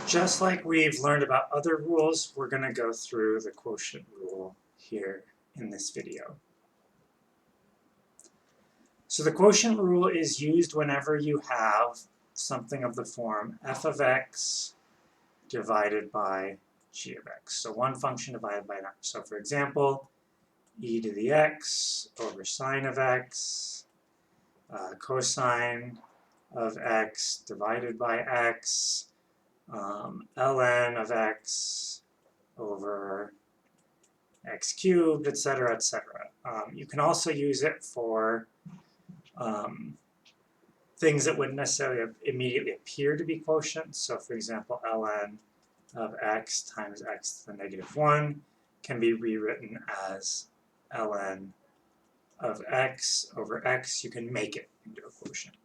Just like we've learned about other rules, we're going to go through the quotient rule here in this video. So the quotient rule is used whenever you have something of the form f of x divided by g of x. So one function divided by another. So for example, e to the x over sine of x, cosine of x divided by x, ln of x over x cubed, etc., etc. You can also use it for things that wouldn't necessarily immediately appear to be quotients. So for example, ln of x times x to the negative 1 can be rewritten as ln of x over x. You can make it into a quotient.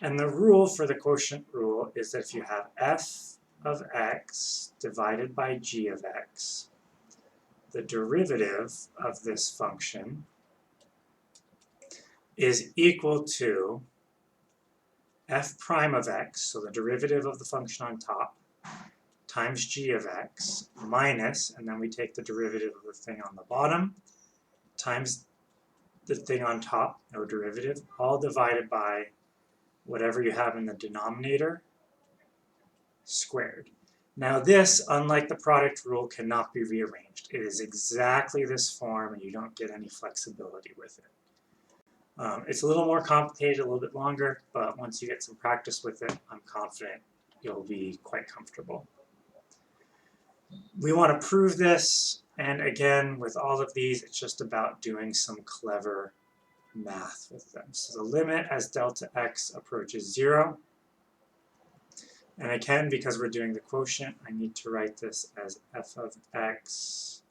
And the rule for the quotient rule is that if you have f of x divided by g of x, the derivative of this function is equal to f prime of x, so the derivative of the function on top, times g of x minus, and then we take the derivative of the thing on the bottom, times the thing on top, no derivative, all divided by whatever you have in the denominator squared. Now this, unlike the product rule, cannot be rearranged. It is exactly this form and you don't get any flexibility with it. It's a little more complicated, a little bit longer, but once you get some practice with it, I'm confident you'll be quite comfortable. We want to prove this, and again, with all of these, it's just about doing some clever math with them. So the limit as delta x approaches 0, and again, because we're doing the quotient, I need to write this as f of x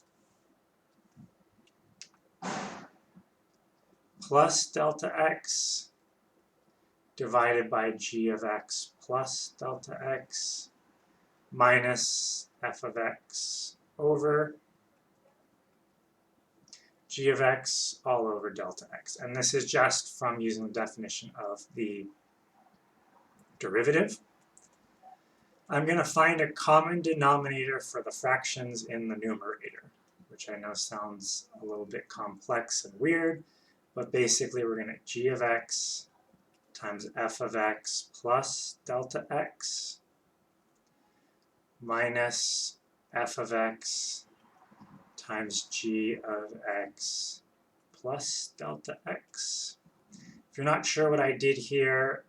plus delta x divided by g of x plus delta x minus f of x over g of x all over delta x. And this is just from using the definition of the derivative. I'm going to find a common denominator for the fractions in the numerator, which I know sounds a little bit complex and weird, but basically we're going to g of x times f of x plus delta x minus f of x times g of x plus delta x. If you're not sure what I did here,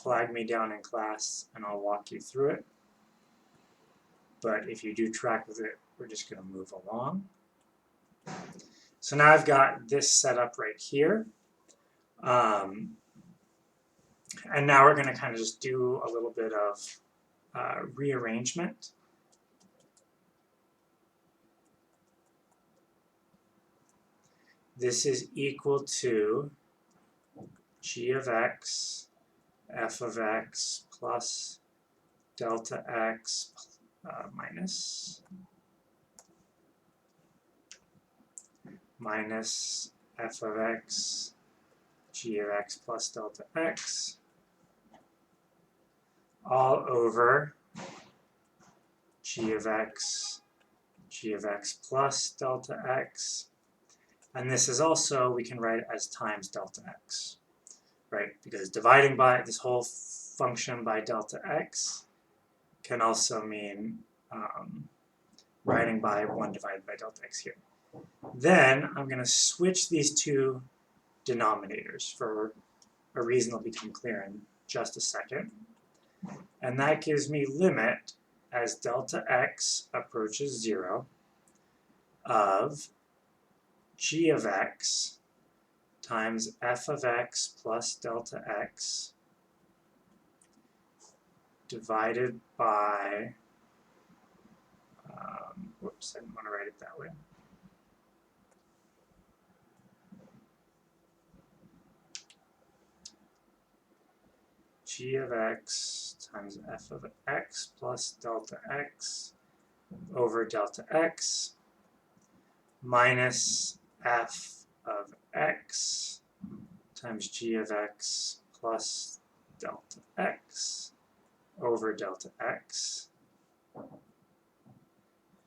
flag me down in class and I'll walk you through it. But if you do track with it, we're just going to move along. So now I've got this set up right here. And now we're going to kind of just do a little bit of rearrangement. This is equal to g of x, f of x plus delta x minus f of x, g of x plus delta x, all over g of x plus delta x. And this is also, we can write it as times delta x, right? Because dividing by this whole function by delta x can also mean writing by 1 divided by delta x here. Then I'm going to switch these two denominators for a reason that'll become clear in just a second. And that gives me limit as delta x approaches 0 of g of x times f of x plus delta x divided by, whoops, I didn't want to write it that way. G of x times f of x plus delta x over delta x minus f of x times g of x plus delta x over delta x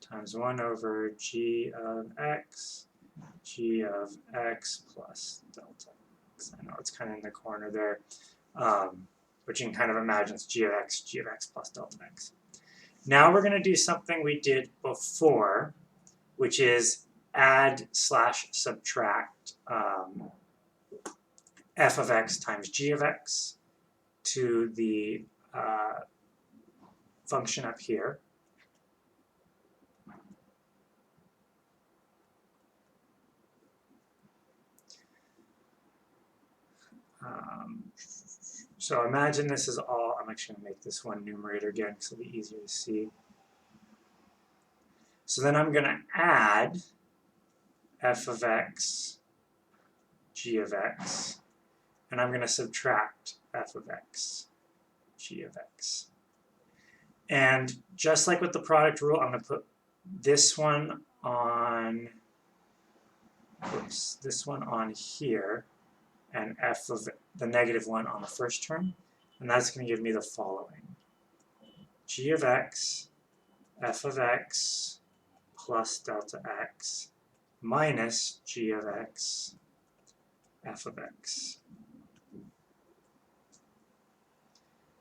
times 1 over g of x plus delta x. I know it's kind of in the corner there, but you can kind of imagine it's g of x plus delta x. Now we're going to do something we did before, which is add / subtract f of x times g of x to the function up here. So imagine this is all, I'm actually going to make this one numerator again because it'll be easier to see. So then I'm going to add f of x, g of x, and I'm going to subtract f of x, g of x. And just like with the product rule, I'm going to put this one on, this one on here, and f of the negative one on the first term, and that's going to give me the following: g of x, f of x plus delta x minus g of x, f of x,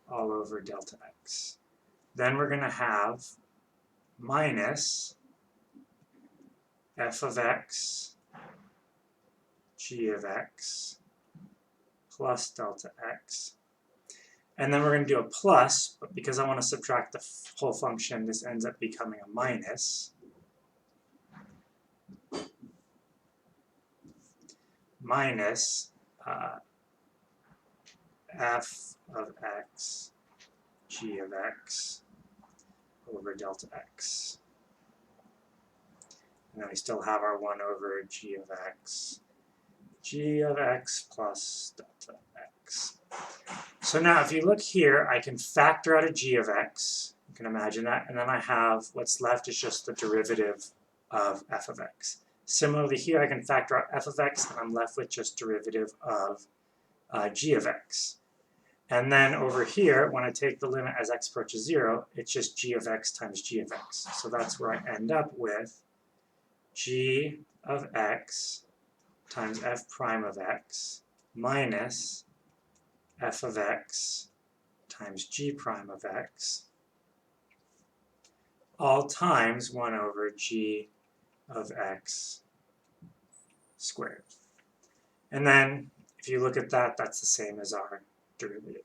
all over delta x. Then we're going to have minus f of x, g of x, plus delta x. And then we're going to do a plus, but because I want to subtract the whole function, this ends up becoming a minus. Minus f of x, g of x, over delta x. And then we still have our 1 over g of x plus delta x. So now if you look here, I can factor out a g of x. You can imagine that. And then I have what's left is just the derivative of f of x. Similarly here, I can factor out f of x, and I'm left with just derivative of g of x. And then over here, when I take the limit as x approaches 0, it's just g of x times g of x. So that's where I end up with g of x times f prime of x minus f of x times g prime of x, all times 1 over g of x squared. And then if you look at that, that's the same as our derivative.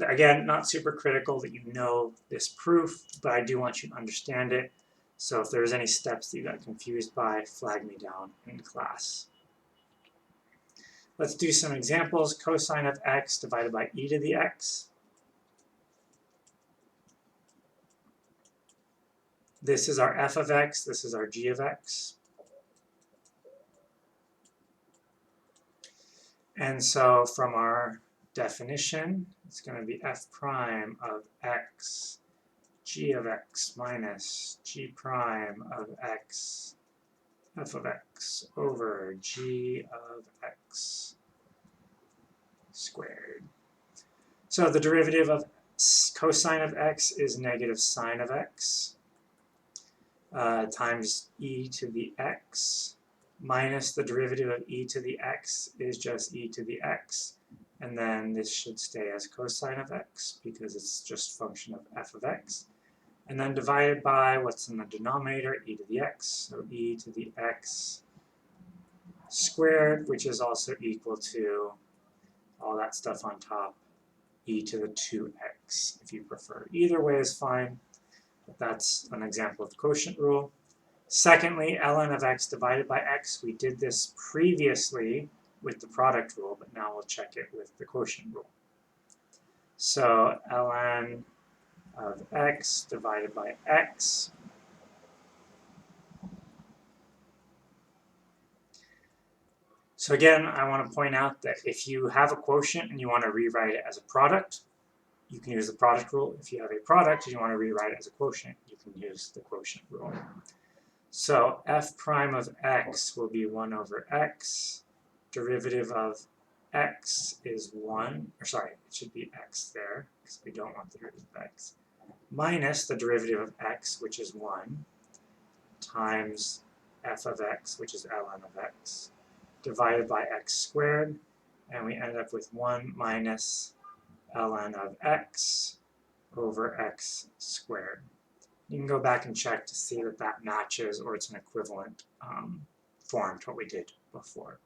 Again, not super critical that you know this proof, but I do want you to understand it. So if there's any steps that you got confused by, flag me down in class. Let's do some examples. Cosine of x divided by e to the x. This is our f of x, this is our g of x. And so from our definition, it's going to be f prime of x, g of x minus g prime of x, f of x over g of x squared. So the derivative of cosine of x is negative sine of x times e to the x minus the derivative of e to the x is just e to the x, and then this should stay as cosine of x because it's just a function of f of x, and then divided by what's in the denominator, e to the x, so e to the x squared, which is also equal to all that stuff on top, e to the 2x if you prefer. Either way is fine, but that's an example of the quotient rule. Secondly, ln of x divided by x. We did this previously with the product rule, but now we'll check it with the quotient rule. So ln of x divided by x. So again, I want to point out that if you have a quotient and you want to rewrite it as a product, you can use the product rule. If you have a product and you want to rewrite it as a quotient, you can use the quotient rule. So f prime of x will be 1 over x. Derivative of x is 1, or sorry, it should be x there, because we don't want the derivative of x. minus the derivative of x, which is 1, times f of x, which is ln of x, divided by x squared, and we end up with 1 minus ln of x over x squared. You can go back and check to see that that matches or it's an equivalent form to what we did before.